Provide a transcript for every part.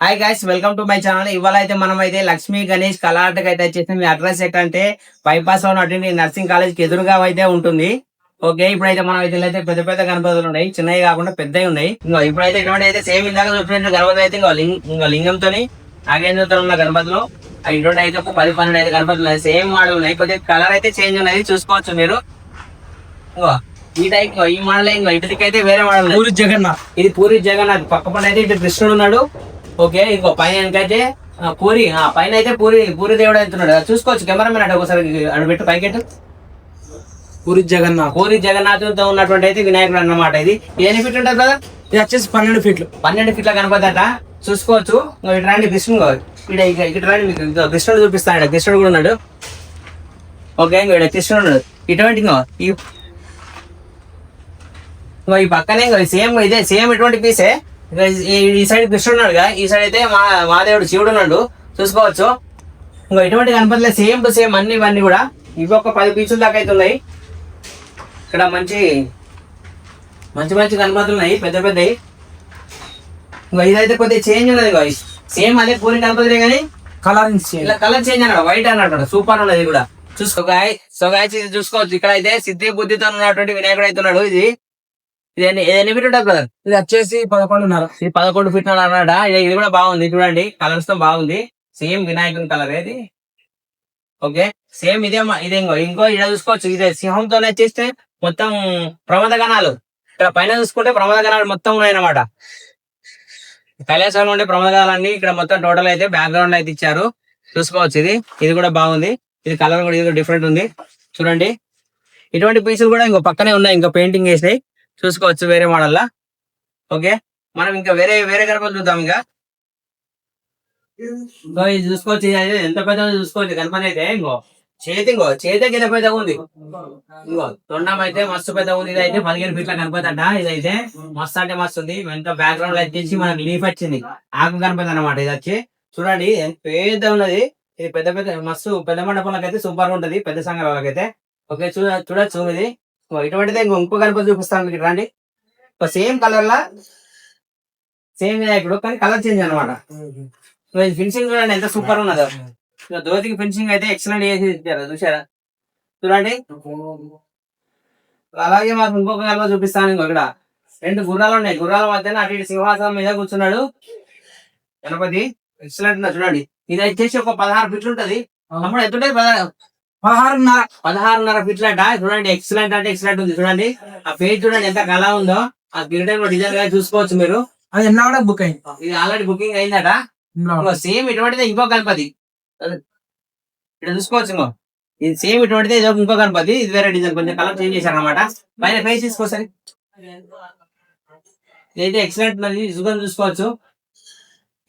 Hi guys, welcome to my channel. ఇవాళ అయితే మనం అయితే లక్ష్మీ గణేష్ కళాటకు అయితే వచ్చేసి మీ అడ్రస్ ఎక్కడంటే బైపాస్ లో ఉన్నటువంటి నర్సింగ్ కాలేజ్ కి ఎదురుగా అయితే ఉంటుంది. ఓకే, ఇప్పుడైతే మనం అయితే పెద్ద పెద్ద గణపతులు ఉన్నాయి, చిన్నవి కాకుండా పెద్దవి ఉన్నాయి. ఇంకా ఇప్పుడైతే ఇటువంటి అయితే సేమ్ ఇందాక చూసిన గణపతి అయితే ఇంకా లింగంతో నాగేంద్రతో ఉన్న గణపతులు ఇటువంటి అయితే ఒక 10-12 అయితే గణపతులు ఉన్నాయి. సేమ్ మోడల్ ఉన్నాయి, కొద్దిగా కలర్ అయితే చేంజ్ ఉన్నది, చూసుకోవచ్చు మీరు. ఇంకో ఈ టైప్ ఈ మోడల్ ఇంకా ఇటుకి అయితే వేరే మోడల్ పూరి జగన్నాథ్. ఇది పూరి జగన్నాథ్. పక్క పైన అయితే ఇటు కృష్ణుడు ఉన్నాడు. ఓకే, ఇంకో పైన అయితే పూరి పైన అయితే పూరి పూరి దేవుడు అవుతున్నాడు. చూసుకోవచ్చు కెమెరామెన్ అంటే ఒకసారి అడు పెట్టు పైకెట్టు. పూరి జగన్నాథ్తో ఉన్నటువంటి అయితే వినాయకుడు అన్నమాట. ఇది ఎన్ని ఫీట్లు ఉంటుంది కదా? ఇది వచ్చేసి 12 ఫీట్లు. 12 ఫీట్ల గణపతి చూసుకోవచ్చు. ఇటు రండి కృష్ణుడు, ఇటు రండి, మీకు కృష్ణుడు చూపిస్తాడు. కృష్ణుడు కూడా ఉన్నాడు. ఓకే, ఇంకో కృష్ణుడు ఉన్నాడు. ఇటువంటి ఈ పక్కనే సేమ్ ఇదే సేమ్ ఇటువంటి పీసే. ఈ సైడ్ కృష్ణుడు ఉన్నాడు, ఈ సైడ్ అయితే మా దేవుడు శివుడు ఉన్నాడు. చూసుకోవచ్చు. ఇంకా ఇటువంటి గణపతులే సేమ్ టు సేమ్ అన్ని ఇవన్నీ కూడా. ఇవి ఒక 10 పీసుల దాకా అయితే ఉన్నాయి. ఇక్కడ మంచి మంచి మంచి గణపతులు ఉన్నాయి, పెద్ద పెద్దవి. ఇంకా ఇదైతే కొద్దిగా చేంజ్ ఉన్నది. సేమ్ అదే పూరి గణపతులే కానీ ఇలా కలర్ చేంజ్ అన్నాడు, వైట్ అన్నాడు. సూపర్ ఉన్నది కూడా. చూసుకో ఇది చూసుకోవచ్చు. ఇక్కడ అయితే సిద్ధి బుద్ధితో ఉన్నటువంటి వినాయకుడు అయితే ఉన్నాడు. ఇది ఎన్ని ఫీట్ ఉంటుంది బ్రదర్? ఇది వచ్చేసి 11.5. ఇది 11 ఫీట్ అన్నాడ. ఇది కూడా బాగుంది చూడండి, కలర్స్ తో బాగుంది. సేమ్ వినాయకుని కలర్ ఇది. ఓకే, సేమ్ ఇదే ఇంకో ఇక్కడ చూసుకోవచ్చు. ఇదే సింహంతోనే చేస్తే మొత్తం ప్రమాద గణాలు. ఇక్కడ పైన చూసుకుంటే ప్రమాద గణాలు మొత్తం ఉన్నాయన్నమాట. కైలాసంలో ఉండే ప్రమాద గణాలన్నీ ఇక్కడ మొత్తం టోటల్ అయితే బ్యాక్గ్రౌండ్ అయితే ఇచ్చారు. చూసుకోవచ్చు. ఇది కూడా బాగుంది. ఇది కలర్ కూడా ఇది డిఫరెంట్ ఉంది చూడండి. ఇటువంటి పీసులు కూడా ఇంకో పక్కనే ఉన్నాయి, ఇంకా పెయింటింగ్ వేసినాయి. చూసుకోవచ్చు వేరే మోడల్లా. ఓకే, మనం ఇంకా వేరే గణపతి చూద్దాం. ఇంకా ఇది చూసుకోవచ్చు. ఎంత పెద్ద చూసుకోవచ్చు గణపతి అయితే. చేతి కింద పెద్దగా ఉంది. తొండం అయితే మస్తు పెద్దగా ఉంది. ఇదైతే 15 ఫీట్ల గణపతి అంట. ఇదైతే మస్తు అంటే మస్తు ఉంది. ఎంత బ్యాక్గ్రౌండ్ వచ్చేసి మనకి లీఫ్ వచ్చింది, ఆకు గణపతి అనమాట. ఇది వచ్చి చూడండి ఎంత పెద్ద ఉన్నది. ఇది పెద్ద మస్తు పెద్ద మండపంలోకి అయితే సూపర్ గా ఉంటది, పెద్ద సంఘాలకి అయితే. ఓకే, చూడొచ్చు. ఇది ఇటువంటిదే ఇంకో గణపతి చూపిస్తాను మీకు. రండి, సేమ్ కలర్ లా సేమ్ వినాయకుడు కానీ కలర్ చేంజ్ అనమాట. ఫినిషింగ్ చూడండి ఎంత సూపర్ ఉన్నదో. దోతికి ఫినిషింగ్ అయితే ఎక్సలెంట్ చేసి ఇచ్చారు, చూసారా? చూడండి. అలాగే మాకు ఇంకొక గణపతి చూపిస్తాను. ఇక్కడ 2 గుర్రాలు ఉన్నాయి. గుర్రాల మధ్యన అటు ఇటు సింహాసనం మీద కూర్చున్నాడు గణపతి. ఎక్సలెంట్ ఉన్నది చూడండి. ఇది వచ్చేసి ఒక 16 ఫీట్లు ఉంటది. అప్పుడు ఎంత ఉంటుంది? 16.5 ఫీట్ల అంట. చూడండి, ఎక్సలెంట్ అంటే ఎక్సలెంట్ ఉంది. చూడండి ఆ పేజ్ చూడండి ఎంత కళ ఉందో. ఆ కిరీటం డిజైన్ గా చూసుకోవచ్చు మీరు. అది ఎన్న బుక్ అయింది. ఇది ఆల్రెడీ బుకింగ్ అయిందట. సేమ్ ఇటువంటిదే ఇంకో గణపతి ఇక్కడ చూసుకోవచ్చు. ఇది సేమ్ ఇటువంటిదే ఇంకో గణపతి. ఇది వేరే డిజైన్, కొంచెం కలర్ చేంజ్ చేశారు అనమాట. పైన ఫేస్ తీసుకోసరి. ఇదైతే ఎక్సలెంట్ ఉన్నది, చూసుకోవచ్చు.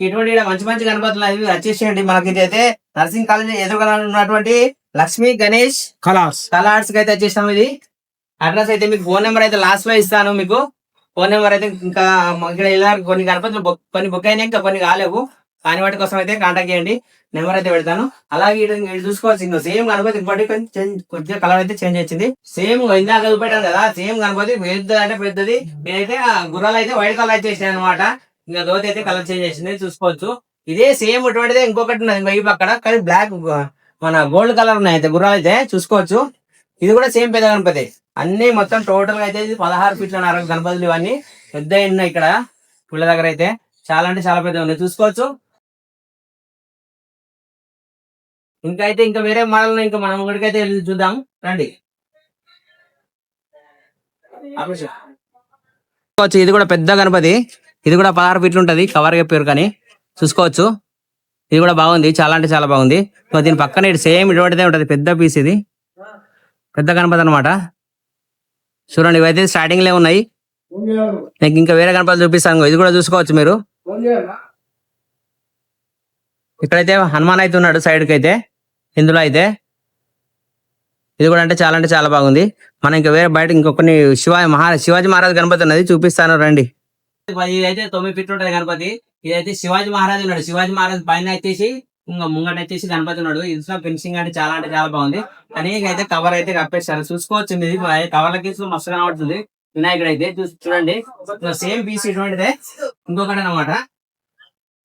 ఇటువంటి మంచి మంచి గణపతులు అవి వచ్చేసేయండి. మనకి ఇదైతే నర్సింగ్ కాలేజ్ ఎదురుగా ఉన్నటువంటి లక్ష్మీ గణేష్ కలర్స్ కి అయితే వచ్చేసాము. ఇది అడ్రస్ అయితే మీకు ఫోన్ నెంబర్ అయితే లాస్ట్ లో ఇస్తాను. మీకు ఫోన్ నెంబర్ అయితే ఇంకా ఇక్కడ ఇలా కొన్ని గణపతులు కొన్ని బుక్ అయినాయి, ఇంకా కొన్ని కాలేవు. కాని వాటి కోసం అయితే కాంటాక్ట్ చేయండి, నెంబర్ అయితే పెడతాను. అలాగే ఇటు చూసుకోవచ్చు. ఇంకా సేమ్ గణపతి ఇంకోటి కొద్దిగా కలర్ అయితే చేంజ్ వచ్చింది. సేమ్ ఇందాక చూపెట్టాను కదా, సేమ్ గణపతి పెద్ద అంటే పెద్దది. నేనైతే గుర్రాలు అయితే వైట్ కలర్ చేసాను అనమాట. ఇంకా దోతి అయితే కలర్ చేంజ్ చేసింది, చూసుకోవచ్చు. ఇదే సేమ్ ఇటువంటిదే ఇంకొకటి ఉన్నది ఇంకా ఈ పక్కడ, కానీ బ్లాక్ మన గోల్డ్ కలర్ ఉన్నాయి అయితే గుర్రాలు అయితే చూసుకోవచ్చు. ఇది కూడా సేమ్ పెద్ద గణపతి. అన్ని మొత్తం టోటల్ గా అయితే 16 ఫీట్ల గణపతులు ఇవన్నీ పెద్ద ఉన్నాయి. ఇక్కడ పుల్ల దగ్గర అయితే చాలా అంటే చాలా పెద్ద ఉన్నాయి, చూసుకోవచ్చు. ఇంకా వేరే మోడల్ ఇంకా మనం ఇక్కడికైతే చూద్దాం రండి. ఇది కూడా పెద్ద గణపతి. ఇది కూడా 16 ఫీట్లు ఉంటది, కవర్ చెప్పారు కానీ చూసుకోవచ్చు. ఇది కూడా బాగుంది, చాలా అంటే చాలా బాగుంది. దీని పక్కన సేమ్ ఇటువంటిదే ఉంటది, పెద్ద పీస్. ఇది పెద్ద గణపతి అనమాట. చూడండి, ఇవైతే స్టార్టింగ్ లే ఉన్నాయి. నాకు ఇంకా వేరే గణపతి చూపిస్తాను. ఇది కూడా చూసుకోవచ్చు మీరు. ఇక్కడైతే హనుమాన్ అయితే ఉన్నాడు సైడ్ కి అయితే. ఇందులో అయితే ఇది కూడా అంటే చాలా బాగుంది. మనం ఇంకా వేరే బయట ఇంకొన్ని శివాజీ మహారాజ్ గణపతి ఉన్నది, చూపిస్తాను రండి. ఇదైతే 9 ఫీట్లు ఉంటది గణపతి. ఇదైతే శివాజీ మహారాజ్ ఉన్నాడు. శివాజీ మహారాజ్ పైన వచ్చేసి ఇంకా ముంగట వచ్చేసి గణపతి ఉన్నాడు. ఇంట్లో ఫినిషింగ్ అంటే చాలా బాగుంది. కానీ అయితే కవర్ అయితే కప్పేస్తారు, చూసుకోవచ్చు. ఇది కవర్లకి మస్తు కనబడుతుంది వినాయకుడు అయితే. చూడండి సేమ్ పీస్ ఇటువంటిదే ఇంకొకటి అనమాట.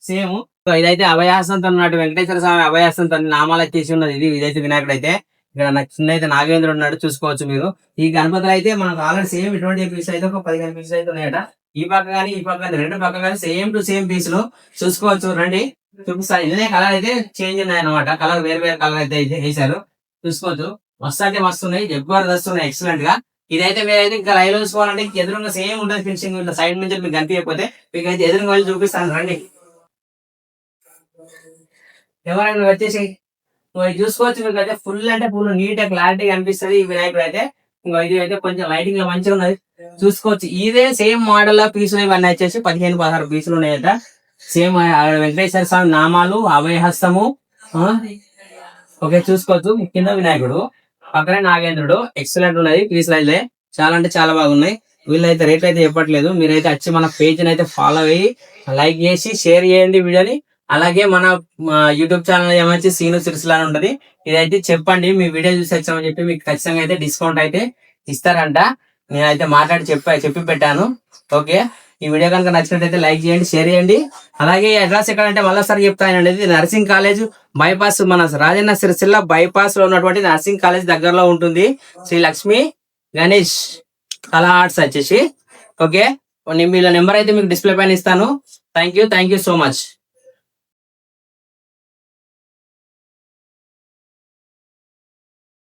సేమ్. సో ఇదైతే అభయాసంతో ఉన్నట్టు వెంకటేశ్వర స్వామి అభయాసంతో నామాలు చేసి ఉన్నది. ఇదైతే వినాయకుడు అయితే ఇక్కడ నాకు చిన్న అయితే నాగేంద్రుడు ఉన్నాడు, చూసుకోవచ్చు మీరు. ఈ గణపతులు అయితే మనకు ఆల్రెడీ సేమ్ ఇటువంటి పీస్ అయితే ఒక 15 పీసులు అయితే ఉన్నాయట. ఈ పక్క కానీ ఈ పక్క కానీ రెండు పక్క కానీ సేమ్ టు సేమ్ పీసులు చూసుకోవచ్చు. రండి చూపిస్తాను. ఇదే కలర్ అయితే చేంజ్ ఉన్నాయి అనమాట. కలర్ వేరే వేరే కలర్ అయితే వేసారు, చూసుకోవచ్చు. మస్తు అంటే మస్తు ఉన్నాయి, జబర్దస్త్ ఉన్నాయి, ఎక్సలెంట్ గా. ఇదైతే మీరైతే ఇంకా లైవ్ లో చూసుకోవాలంటే ఎదురుగా సేమ్ ఉంటుంది ఫినిషింగ్. ఇట్లా సైడ్ నుంచి మీకు కనిపించకపోతే మీకు అయితే ఎదురుగా వెళ్ళి చూపిస్తాను. రండి ఎవరైనా వచ్చేసి చూసుకోవచ్చు. మీకు అయితే ఫుల్ అంటే ఫుల్ నీట్ గా క్లారిటీ కనిపిస్తుంది ఈ వినాయకుడు అయితే. ఇంకా ఇది అయితే కొంచెం లైటింగ్ లో మంచిగా ఉన్నది, చూసుకోవచ్చు. ఇదే సేమ్ మోడల్ లో పీసులు ఇవన్నీ వచ్చేసి 15-16 పీసులు ఉన్నాయట. సేమ్ వెంకటేశ్వర స్వామి నామాలు, అభయహస్తము. ఓకే చూసుకోవచ్చు. కింద వినాయకుడు, పక్కనే నాగేంద్రుడు. ఎక్సలెంట్ ఉన్నది పీసులు అయితే, చాలా అంటే చాలా బాగున్నాయి. వీళ్ళైతే రేట్లు అయితే చెప్పట్లేదు. మీరైతే వచ్చి మన పేజ్ అయితే ఫాలో అయ్యి లైక్ చేసి షేర్ చేయండి వీడియోని. అలాగే మన యూట్యూబ్ ఛానల్ ఏమైతే సీను సిరిసిల్ల అని ఉంటది, ఇదైతే చెప్పండి మీ వీడియో చూసి వచ్చామని చెప్పి మీకు ఖచ్చితంగా అయితే డిస్కౌంట్ అయితే ఇస్తారంట. నేనైతే మాట్లాడి చెప్పి పెట్టాను. ఓకే, ఈ వీడియో కనుక నచ్చినట్టయితే లైక్ చేయండి, షేర్ చేయండి. అలాగే అడ్రస్ ఎక్కడంటే మళ్ళీసారి చెప్తానండి. ఇది నర్సింగ్ కాలేజ్ బైపాస్, మన రాజన్న సిరిసిల్ల బైపాస్ లో ఉన్నటువంటి నర్సింగ్ కాలేజ్ దగ్గరలో ఉంటుంది. శ్రీ లక్ష్మి గణేష్ కళా ఆర్ట్స్ వచ్చేసి. ఓకే, వీళ్ళ నెంబర్ అయితే మీకు డిస్ప్లే పైన ఇస్తాను. Thank you so much.